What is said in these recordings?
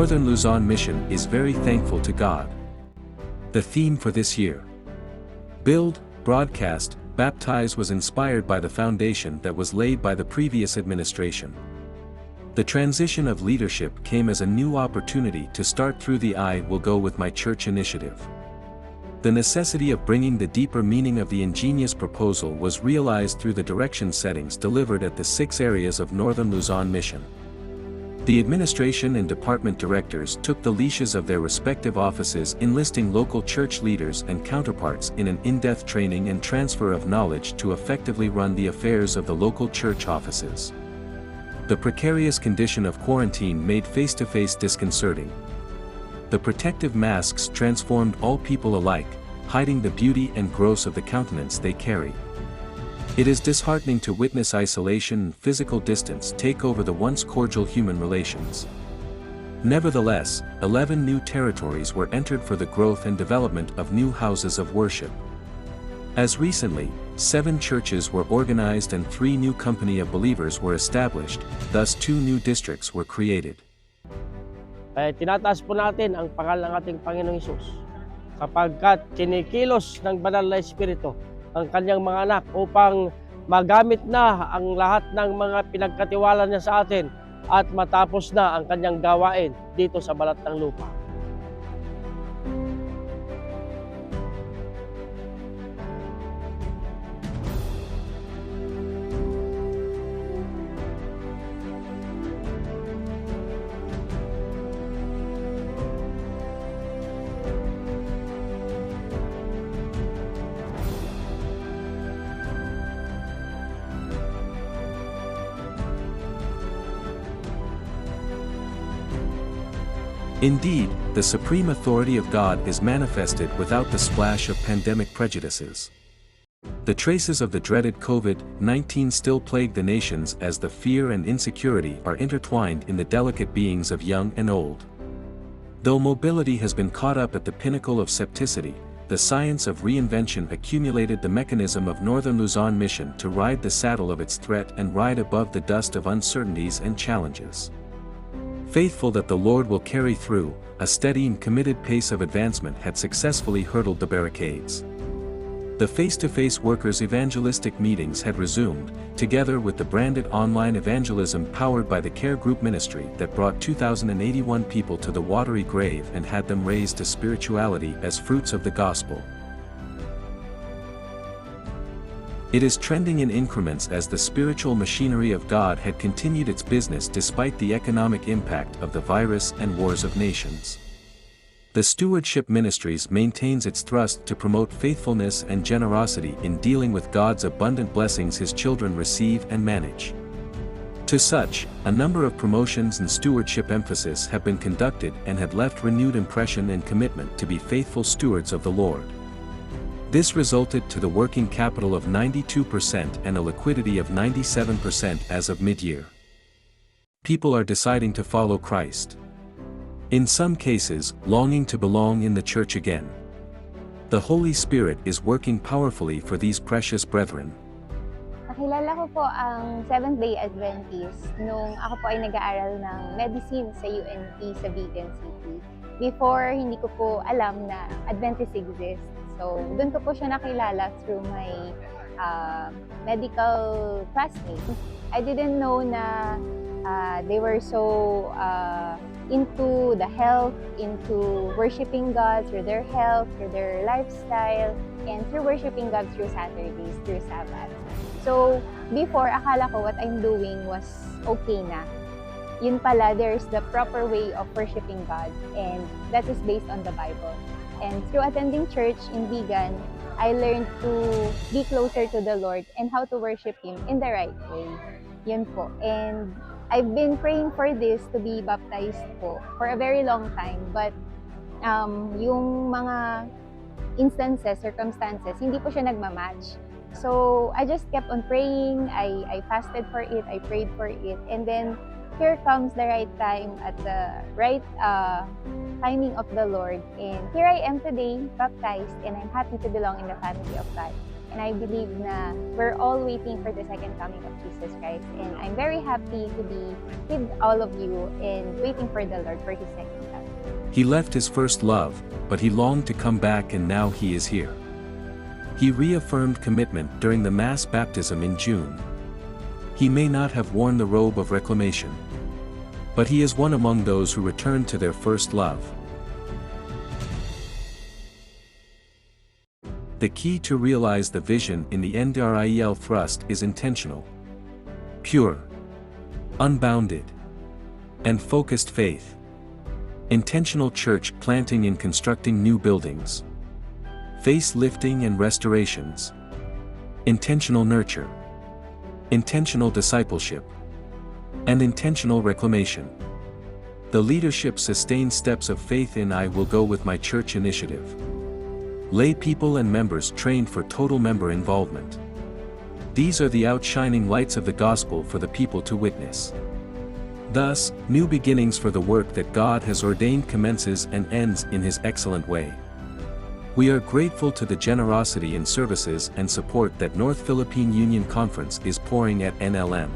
Northern Luzon Mission is very thankful to God. The theme for this year, Build, Broadcast, Baptize, was inspired by the foundation that was laid by the previous administration. The transition of leadership came as a new opportunity to start through the I Will Go With My Church initiative. The necessity of bringing the deeper meaning of the ingenious proposal was realized through the direction settings delivered at the 6 areas of Northern Luzon Mission. The administration and department directors took the leashes of their respective offices, enlisting local church leaders and counterparts in an in-depth training and transfer of knowledge to effectively run the affairs of the local church offices. The precarious condition of quarantine made face-to-face disconcerting. The protective masks transformed all people alike, hiding the beauty and grace of the countenance they carry. It is disheartening to witness isolation and physical distance take over the once cordial human relations. Nevertheless, 11 new territories were entered for the growth and development of new houses of worship. As recently, 7 churches were organized and 3 new company of believers were established, thus 2 new districts were created. Tinataas po natin ang pangalan ng ating Panginoong Hesus kapagkat kinikilos ng banal na Espiritu ang kanyang mga anak upang magamit na ang lahat ng mga pinagkatiwala niya sa atin at matapos na ang kanyang gawain dito sa balat ng lupa. Indeed, the supreme authority of God is manifested without the splash of pandemic prejudices. The traces of the dreaded COVID-19 still plague the nations as the fear and insecurity are intertwined in the delicate beings of young and old. Though mobility has been caught up at the pinnacle of septicity, the science of reinvention accumulated the mechanism of Northern Luzon Mission to ride the saddle of its threat and ride above the dust of uncertainties and challenges. Faithful that the Lord will carry through, a steady and committed pace of advancement had successfully hurdled the barricades. The face-to-face workers' evangelistic meetings had resumed, together with the branded online evangelism powered by the Care Group Ministry that brought 2,081 people to the watery grave and had them raised to spirituality as fruits of the gospel. It is trending in increments as the spiritual machinery of God had continued its business despite the economic impact of the virus and wars of nations. The Stewardship Ministries maintains its thrust to promote faithfulness and generosity in dealing with God's abundant blessings His children receive and manage. To such, a number of promotions and stewardship emphasis have been conducted and had left renewed impression and commitment to be faithful stewards of the Lord. This resulted to the working capital of 92% and a liquidity of 97% as of mid-year. People are deciding to follow Christ. In some cases, longing to belong in the church again. The Holy Spirit is working powerfully for these precious brethren. Nakilala ko po ang Seventh-day Adventist nung ako po ay nag-aaral ng medicine sa UNT sa Vigan City. Before, hindi ko po alam na Adventist exists. So, doon ko po siya nakilala through my medical classmates. I didn't know na they were so into the health, into worshiping God through their health, through their lifestyle, and through worshiping God through Saturdays, through Sabbath. So, before, akala ko what I'm doing was okay na. Yun pala, there's the proper way of worshiping God, and that is based on the Bible. And through attending church in Vigan, I learned to be closer to the Lord and how to worship Him in the right way. Yun po. And I've been praying for this to be baptized po for a very long time. But yung mga instances, circumstances, hindi po siya nagmamatch. So I just kept on praying. I fasted for it. I prayed for it. And then here comes the right time at the right timing of the Lord. And here I am today, baptized, and I'm happy to belong in the family of God. And I believe na we're all waiting for the second coming of Jesus Christ. And I'm very happy to be with all of you and waiting for the Lord for His second coming. He left his first love, but he longed to come back, and now he is here. He reaffirmed commitment during the mass baptism in June. He may not have worn the robe of reclamation, but he is one among those who returned to their first love. The key to realize the vision in the NDRIEL thrust is intentional, pure, unbounded, and focused faith. Intentional church planting in constructing new buildings, face lifting and restorations, intentional nurture, intentional discipleship, and intentional reclamation. The leadership sustained steps of faith in I Will Go With My Church initiative. Lay people and members trained for total member involvement. These are the outshining lights of the gospel for the people to witness. Thus, new beginnings for the work that God has ordained commences and ends in His excellent way. We are grateful to the generosity in services and support that North Philippine Union Conference is pouring at NLM.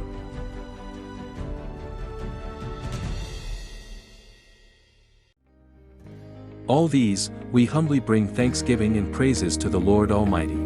All these, we humbly bring thanksgiving and praises to the Lord Almighty.